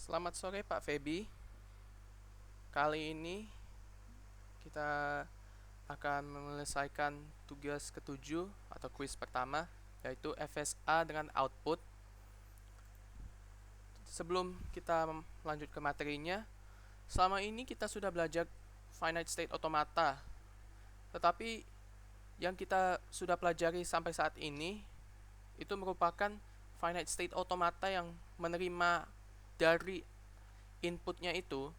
Selamat sore Pak Feby. Kali ini kita akan menyelesaikan tugas ketujuh atau kuis pertama, yaitu FSA dengan output. Sebelum kita lanjut ke materinya, selama ini kita sudah belajar finite state automata. Tetapi yang kita sudah pelajari sampai saat ini itu merupakan finite state automata yang menerima dari inputnya itu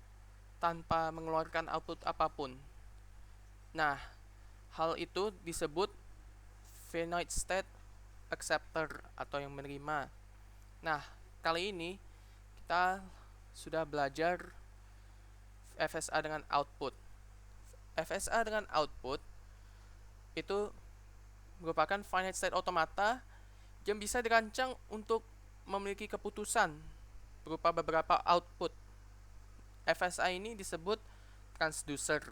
tanpa mengeluarkan output apapun. Nah, hal itu disebut finite state acceptor atau yang menerima. Nah, kali ini kita sudah belajar FSA dengan output. FSA dengan output itu merupakan finite state automata yang bisa dirancang untuk memiliki keputusan berupa beberapa output. FSA ini disebut transducer.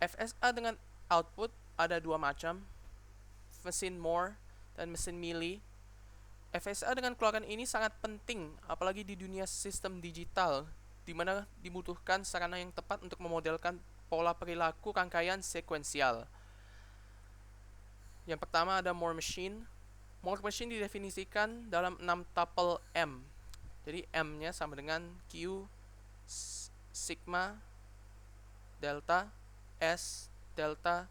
FSA dengan output ada dua macam, mesin Moore dan mesin Mealy. FSA dengan keluaran ini sangat penting, apalagi di dunia sistem digital, di mana dibutuhkan sarana yang tepat untuk memodelkan pola perilaku rangkaian sekuensial. Yang pertama ada Moore Machine. Moore Machine didefinisikan dalam 6 tuple M. Jadi M-nya sama dengan Q, sigma, delta, S, delta,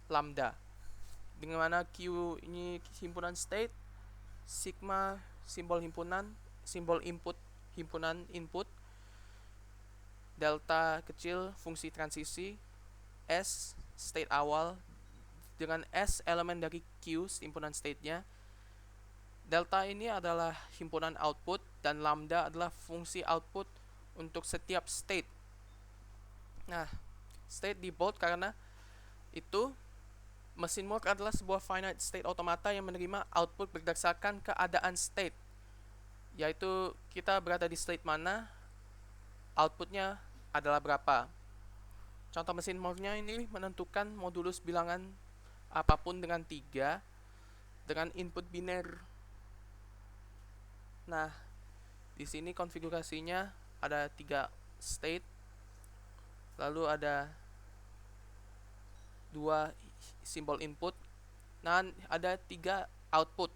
lambda. Dengan mana Q ini himpunan state, sigma simbol himpunan, simbol input himpunan input, delta kecil fungsi transisi, S state awal, dengan S elemen dari Q himpunan state-nya. Delta ini adalah himpunan output dan lambda adalah fungsi output untuk setiap state. Nah, state di bold karena itu mesin Moore adalah sebuah finite state automata yang menerima output berdasarkan keadaan state, yaitu kita berada di state mana, outputnya adalah berapa. Contoh mesin Moore-nya ini menentukan modulus bilangan apapun dengan 3 dengan input biner. Nah, di sini konfigurasinya ada 3 state, lalu ada 2 simbol input, dan ada 3 output.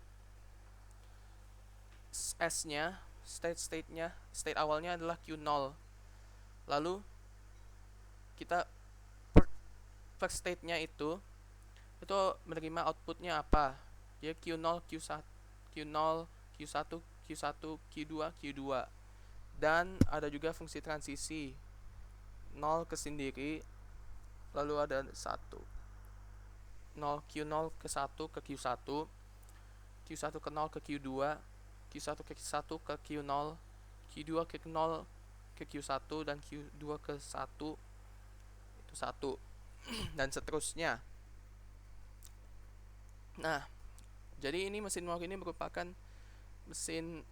S-nya, state awalnya adalah Q0. Lalu kita per state-nya itu menerima outputnya apa? Dia Q0, Q1, Q0, Q1, Q1, Q2, Q2. Dan ada juga fungsi transisi 0 ke sendiri, lalu ada 1. 0 Q0 ke 1 ke Q1, Q1 ke 0 ke Q2, Q1 ke 1 ke Q0, Q2 ke 0 ke Q1, dan Q2 ke 1 itu 1 dan seterusnya. Nah, jadi ini mesin Moore ini merupakan mesin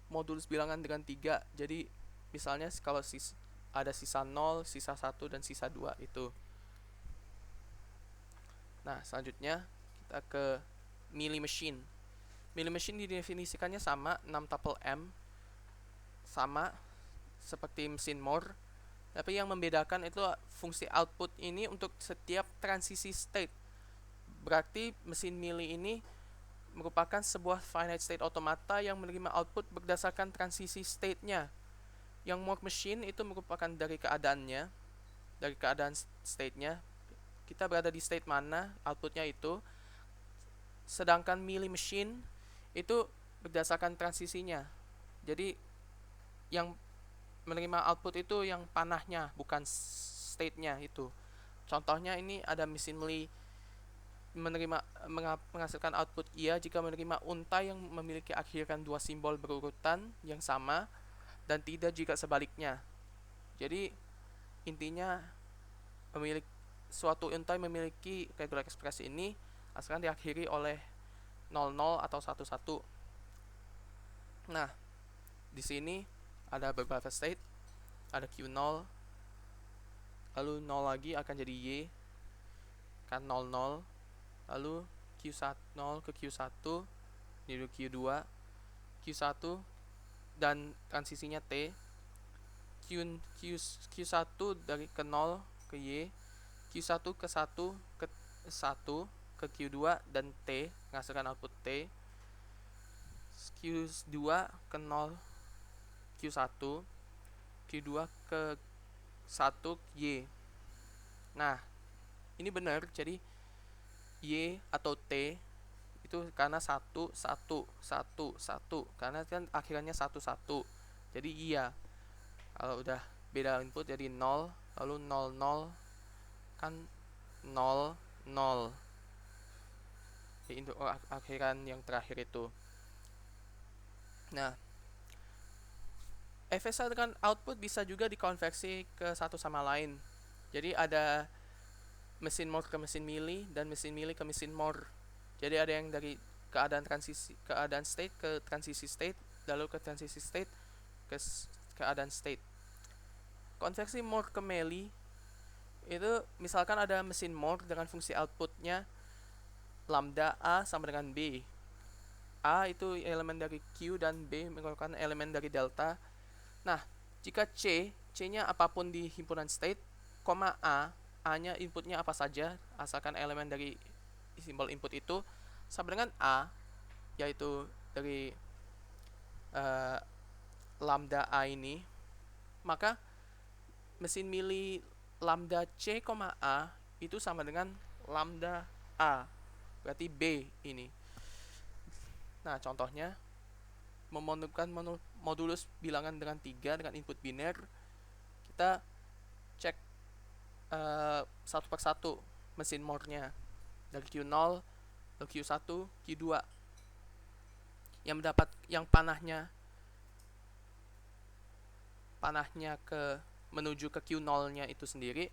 modulus bilangan dengan 3. Jadi misalnya kalau ada sisa 0, sisa 1, dan sisa 2 itu. Nah, selanjutnya kita ke Mealy Machine. Mealy Machine didefinisikannya sama, 6 tuple M, sama seperti mesin Moore. Tapi yang membedakan itu fungsi output ini untuk setiap transisi state. Berarti mesin Mealy ini merupakan sebuah finite state automata yang menerima output berdasarkan transisi state-nya. Yang Moore Machine itu merupakan dari keadaannya, dari keadaan state-nya. Kita berada di state mana, outputnya itu. Sedangkan Mealy Machine itu berdasarkan transisinya. Jadi yang menerima output itu yang panahnya, bukan state-nya itu. Contohnya ini ada mesin Mealy menghasilkan output iya jika menerima untai yang memiliki akhiran 2 simbol berurutan yang sama, dan tidak jika sebaliknya. Jadi intinya memiliki suatu untai memiliki regular ekspresi ini asalkan diakhiri oleh 00 atau 11. Nah, di sini ada beberapa state, ada Q0, lalu 0 lagi akan jadi Y, kan 00, lalu Q1 0 ke Q1 jadi Q2, Q1 dan transisinya T. Q1 dari ke 0 ke Y, Q1 ke 1 ke 1 ke Q2 dan T menghasilkan output T. Q2 ke 0 Q1, Q2 ke 1 Y. Nah, ini benar, jadi Y atau T itu karena 1 1 1 1, karena kan akhirannya 1 1. Jadi iya. Kalau udah beda input jadi 0, lalu 0 0 kan 0 0. Jadi untuk akhiran yang terakhir itu. Nah, FSA dengan output bisa juga dikonversi ke satu sama lain. Jadi ada mesin Moore ke mesin Mealy dan mesin Mealy ke mesin Moore. Jadi ada yang dari keadaan state ke transisi state, lalu ke transisi state ke keadaan state. Konversi Moore ke Mealy itu misalkan ada mesin Moore dengan fungsi outputnya lambda A sama dengan B. A itu elemen dari Q dan B merupakan elemen dari delta. Nah, jika C-nya apapun di himpunan state, A-nya inputnya apa saja, asalkan elemen dari simbol input itu sama dengan A, yaitu dari lambda A ini, maka mesin Mealy lambda C, A itu sama dengan lambda A, berarti B ini. Nah, contohnya memonopkan modulus bilangan dengan 3 dengan input biner, kita cek satu per satu mesin Moore-nya dari Q0 ke Q1, Q2 yang mendapat yang panahnya ke menuju ke Q0-nya itu sendiri,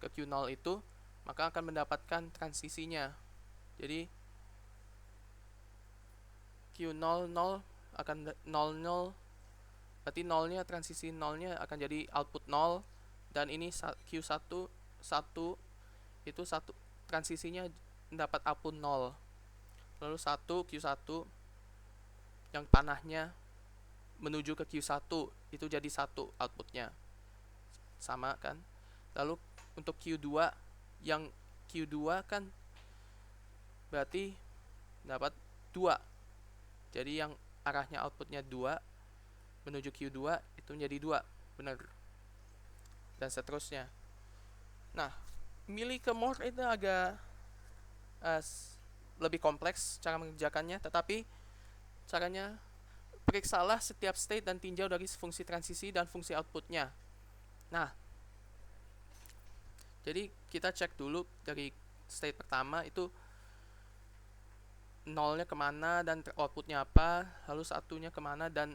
ke Q0 itu, maka akan mendapatkan transisinya. Jadi Q00 akan 00, berarti 0-nya transisi 0-nya akan jadi output 0, dan ini Q1 1 itu satu transisinya mendapat output 0. Lalu 1 Q1 yang panahnya menuju ke Q1 itu jadi 1 outputnya. Sama kan? Lalu untuk Q2, yang Q2 kan berarti dapat 2. Jadi yang arahnya outputnya 2 menuju Q2 itu menjadi 2, benar. Dan seterusnya. Nah, Mealy ke Moore itu agak lebih kompleks cara mengerjakannya, tetapi caranya periksalah setiap state dan tinjau dari fungsi transisi dan fungsi outputnya. Nah, jadi kita cek dulu dari state pertama itu nolnya kemana dan outputnya apa, lalu satunya kemana dan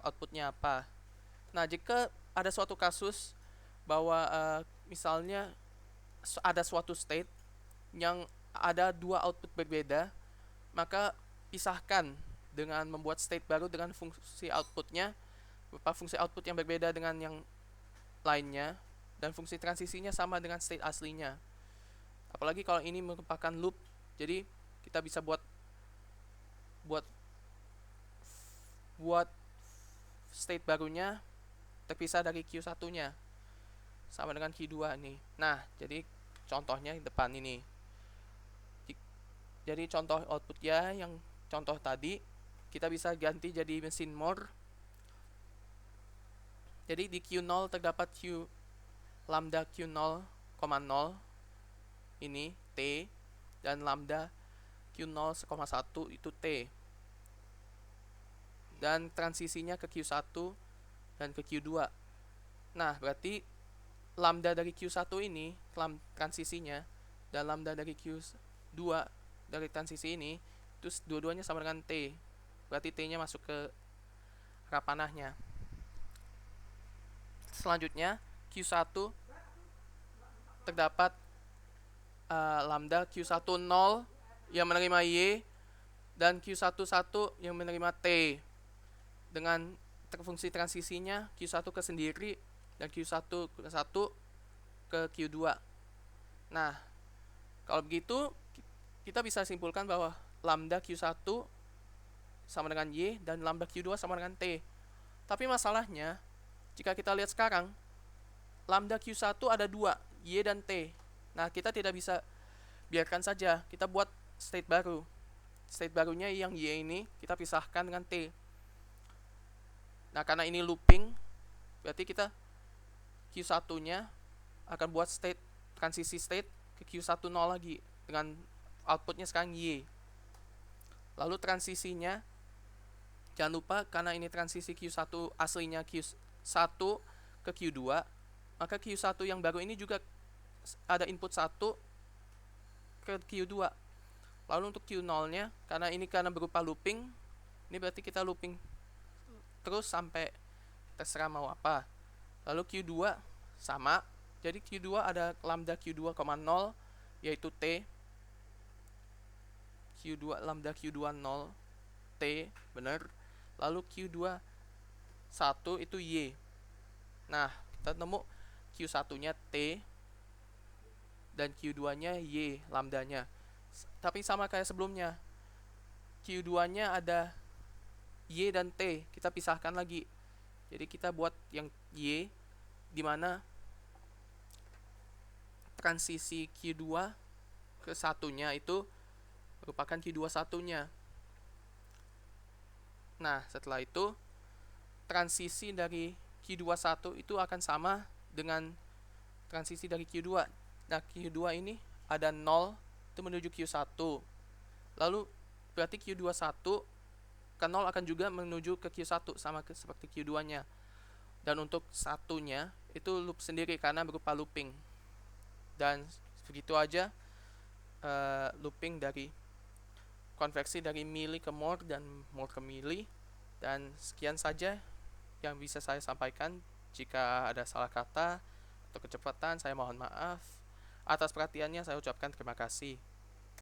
outputnya apa. Nah, jika ada suatu kasus bahwa misalnya ada suatu state yang ada dua output berbeda, maka pisahkan dengan membuat state baru dengan fungsi outputnya, berupa fungsi output yang berbeda dengan yang lainnya, dan fungsi transisinya sama dengan state aslinya. Apalagi kalau ini merupakan loop, jadi kita bisa buat state barunya terpisah dari Q1-nya sama dengan Q2 nih. Nah, jadi contohnya di depan ini. Jadi contoh outputnya yang contoh tadi kita bisa ganti jadi mesin Moore. Jadi di Q0 terdapat lambda Q0, 0 ini T, dan lambda Q0, 1 itu T. Dan transisinya ke Q1 dan ke Q2. Nah, berarti lambda dari Q1 ini, transisinya, dan lambda dari Q2 dari transisi ini, itu dua-duanya sama dengan T. Berarti T-nya masuk ke arah panahnya. Selanjutnya, Q1 terdapat lambda Q1 0 yang menerima Y dan Q1 1 yang menerima T. Dengan fungsi transisinya Q1 ke sendiri dan Q1 ke 1 ke Q2. Nah, kalau begitu kita bisa simpulkan bahwa lambda Q1 sama dengan Y dan lambda Q2 sama dengan T. Tapi masalahnya, jika kita lihat sekarang, lambda Q1 ada dua, Y dan T. Nah, kita tidak bisa biarkan saja, kita buat state baru. State barunya yang Y ini kita pisahkan dengan T. Nah, karena ini looping, berarti kita Q1-nya akan buat transisi state ke Q10 lagi dengan outputnya sekarang Y. Lalu transisinya, jangan lupa karena ini transisi Q1 aslinya Q1 ke Q2, maka Q1 yang baru ini juga ada input 1 ke Q2. Lalu untuk Q0-nya, karena berupa looping, ini berarti kita looping terus sampai terserah mau apa. Lalu Q2 sama, jadi Q2 ada lambda Q2, 0 yaitu T. Q2 lambda Q2 0 T, benar. Lalu Q2 1 itu Y. Nah, kita nemu Q1-nya T dan Q2-nya Y lambdanya. Tapi sama kayak sebelumnya. Q2-nya ada Y dan T, kita pisahkan lagi. Jadi kita buat yang Y di mana transisi Q2 ke satunya itu merupakan Q2 satunya. Nah, setelah itu transisi dari Q21 itu akan sama dengan transisi dari Q2. Nah, Q2 ini ada 0 itu menuju Q1. Lalu berarti Q21 ke 0 akan juga menuju ke Q1 sama seperti Q2-nya. Dan untuk satunya itu loop sendiri karena berupa looping. Dan begitu aja looping dari konversi dari milli ke more dan more ke milli. Dan sekian saja yang bisa saya sampaikan. Jika ada salah kata atau kecepatan, saya mohon maaf. Atas perhatiannya saya ucapkan terima kasih.